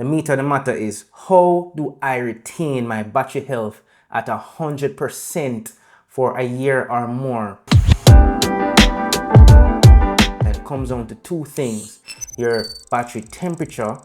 The meat of the matter is, how do I retain my battery health at 100% for a year or more? And it comes down to two things: your battery temperature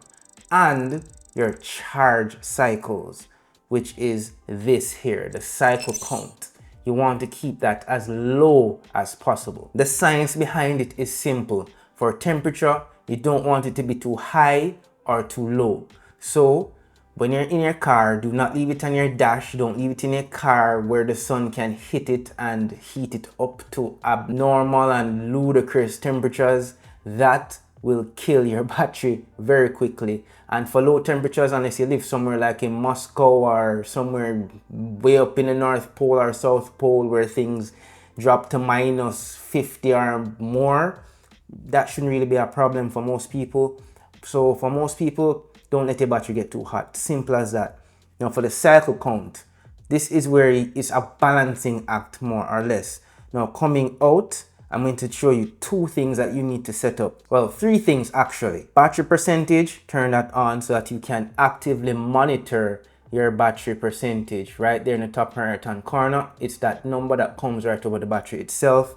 and your charge cycles, which is this here, the cycle count. You want to keep that as low as possible. The science behind it is simple. For temperature, you don't want it to be too high or too low. So when you're in your car, do not leave it on your dash. Don't leave it in your car where the sun can hit it and heat it up to abnormal and ludicrous temperatures. That will kill your battery very quickly. And for low temperatures, unless you live somewhere like in Moscow or somewhere way up in the North Pole or South Pole where things drop to minus 50 or more, that shouldn't really be a problem for most people. So for most people, don't let your battery get too hot. Simple as that. Now for the cycle count, this is where it's a balancing act, more or less. Now coming out, I'm going to show you two things that you need to set up. Well, three things actually. Battery percentage, turn that on so that you can actively monitor your battery percentage. Right there in the top right hand corner, it's that number that comes right over the battery itself.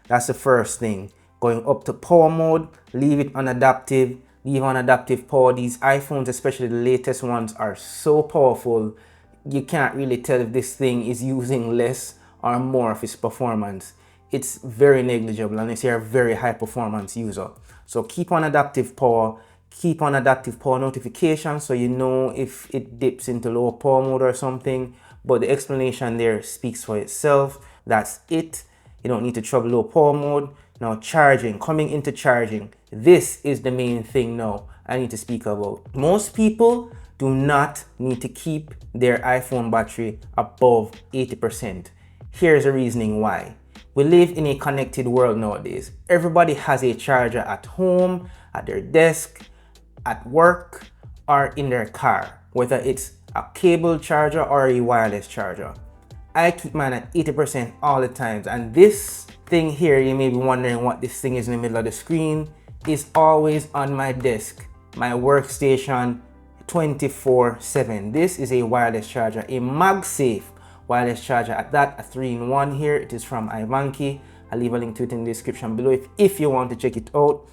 That's the first thing. Going up to power mode, leave it on adaptive. Leave on adaptive power. These iPhones, especially the latest ones, are so powerful. You can't really tell if this thing is using less or more of its performance. It's very negligible unless you're a very high performance user. So keep on adaptive power. Keep on adaptive power notifications so you know if it dips into low power mode or something. But the explanation there speaks for itself. That's it. You don't need to trouble low power mode. Now charging, coming into charging. This is the main thing now I need to speak about. Most people do not need to keep their iPhone battery above 80%. Here's the reasoning why. We live in a connected world nowadays. Everybody has a charger at home, at their desk, at work, or in their car, whether it's a cable charger or a wireless charger. I keep mine at 80% all the times, and this thing here, you may be wondering what this thing is in the middle of the screen, is always on my desk, my workstation, 24/7. This is a wireless charger, a MagSafe wireless charger at that, a 3-in-1 here. It is from Ivanki. I'll leave a link to it in the description below if you want to check it out.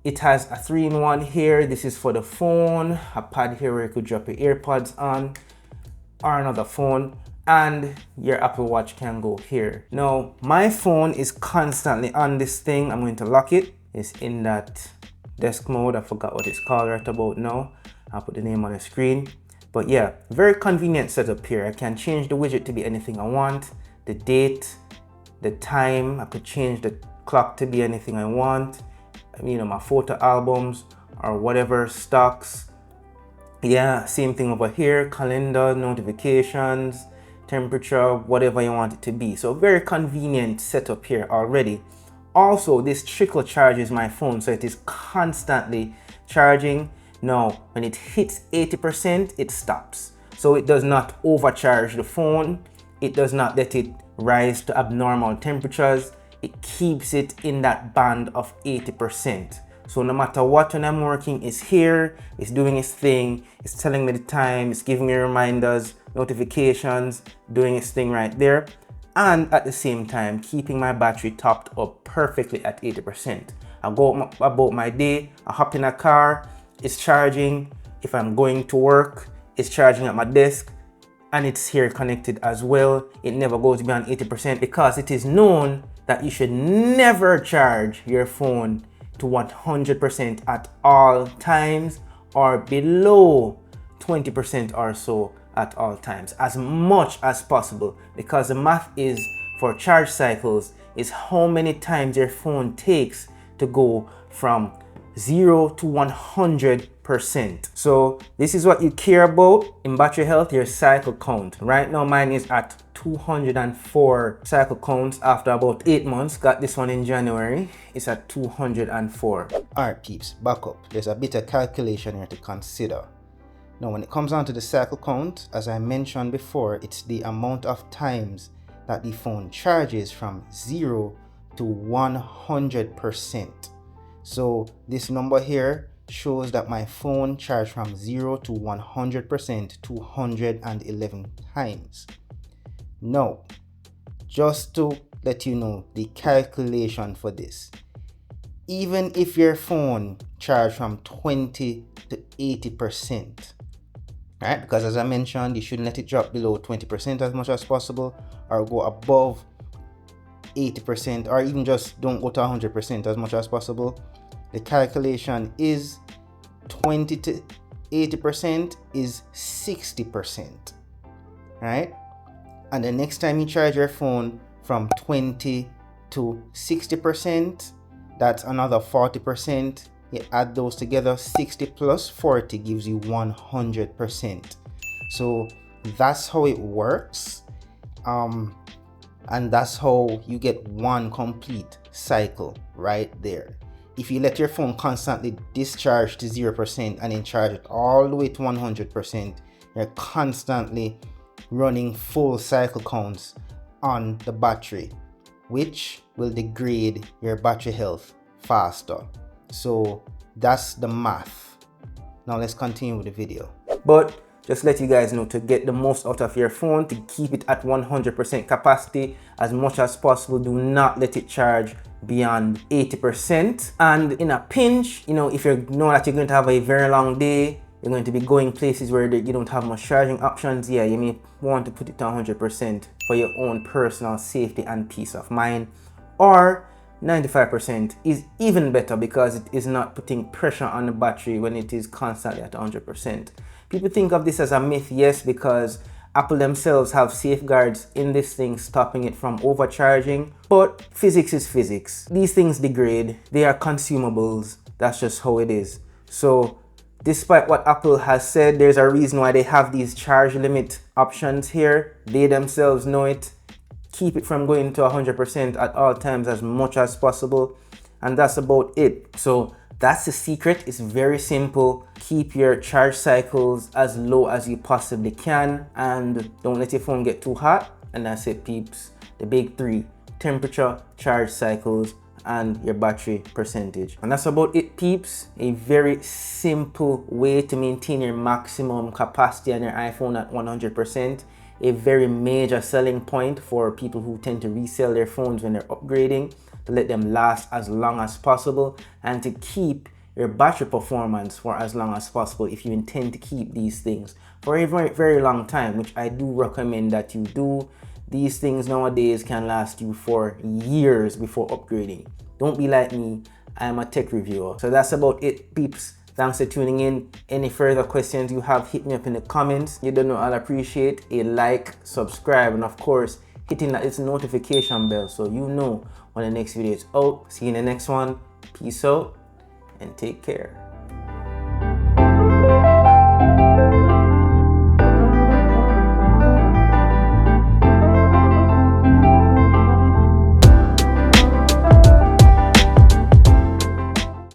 It has a 3-in-1 here. This is for the phone, a pad here where you could drop your AirPods on, or another phone, and your Apple Watch can go here. Now, my phone is constantly on this thing. I'm going to lock it. It's in that desk mode. I forgot what it's called right about now. I'll put the name on the screen. But yeah, very convenient setup here. I can change the widget to be anything I want. The date, the time. I could change the clock to be anything I want. You know, my photo albums or whatever, stocks. Yeah, same thing over here. Calendar, notifications, temperature, whatever you want it to be. So very convenient setup here already. Also, this trickle charges my phone, so it is constantly charging. Now, when it hits 80%, it stops. So it does not overcharge the phone. It does not let it rise to abnormal temperatures. It keeps it in that band of 80%. So no matter what, when I'm working, it's here, it's doing its thing, it's telling me the time, it's giving me reminders, notifications, doing its thing right there. And at the same time, keeping my battery topped up perfectly at 80%. I go about my day, I hop in a car, it's charging. If I'm going to work, it's charging at my desk, and it's here connected as well. It never goes beyond 80% because it is known that you should never charge your phone to 100% at all times, or below 20% or so at all times, as much as possible, because the math is for charge cycles is how many times your phone takes to go from 0 to 100%. So this is what you care about in battery health, your cycle count. Right now mine is at 204 cycle counts after about 8 months. Got this one in January. It's at 204. Alright peeps, back up. There's a bit of calculation here to consider. Now when it comes down to the cycle count, as I mentioned before, it's the amount of times that the phone charges from 0 to 100%. So this number here shows that my phone charged from 0 to 100% 211 times. Now, just to let you know the calculation for this, even if your phone charged from 20 to 80%, right? Because as I mentioned, you shouldn't let it drop below 20% as much as possible, or go above 80%, or even just don't go to 100% as much as possible. The calculation is 20 to 80% is 60%, right? And the next time you charge your phone from 20 to 60%, that's another 40%. You add those together, 60 plus 40 gives you 100%. So that's how it works. And that's how you get one complete cycle right there. If you let your phone constantly discharge to 0% and then charge it all the way to 100%, you're constantly running full cycle counts on the battery, which will degrade your battery health faster. So that's the math. Now let's continue with the video. But just let you guys know, to get the most out of your phone, to keep it at 100% capacity as much as possible, do not let it charge beyond 80%. And in a pinch, you know, if you know that you're going to have a very long day, you're going to be going places where you don't have much charging options, yeah, you may want to put it to 100% for your own personal safety and peace of mind. Or 95% is even better, because it is not putting pressure on the battery when it is constantly at 100%. People think of this as a myth, yes, because Apple themselves have safeguards in this thing stopping it from overcharging. But physics is physics. These things degrade. They are consumables. That's just how it is. So despite what Apple has said, there's a reason why they have these charge limit options here. They themselves know it. Keep it from going to 100% at all times as much as possible. And that's about it. So that's the secret. It's very simple. Keep your charge cycles as low as you possibly can, and don't let your phone get too hot. And that's it, peeps. The big three: temperature, charge cycles, and your battery percentage. And that's about it, peeps. A very simple way to maintain your maximum capacity on your iPhone at 100%. A very major selling point for people who tend to resell their phones when they're upgrading, to let them last as long as possible and to keep your battery performance for as long as possible if you intend to keep these things for a very, very long time, which I do recommend that you do. These things nowadays can last you for years before upgrading. Don't be like me, I'm a tech reviewer. So that's about it, peeps. Thanks for tuning in. Any further questions you have, hit me up in the comments. You don't know, I'll appreciate a like, subscribe, and of course, hitting that little notification bell so you know when the next video is out. See you in the next one. Peace out and take care.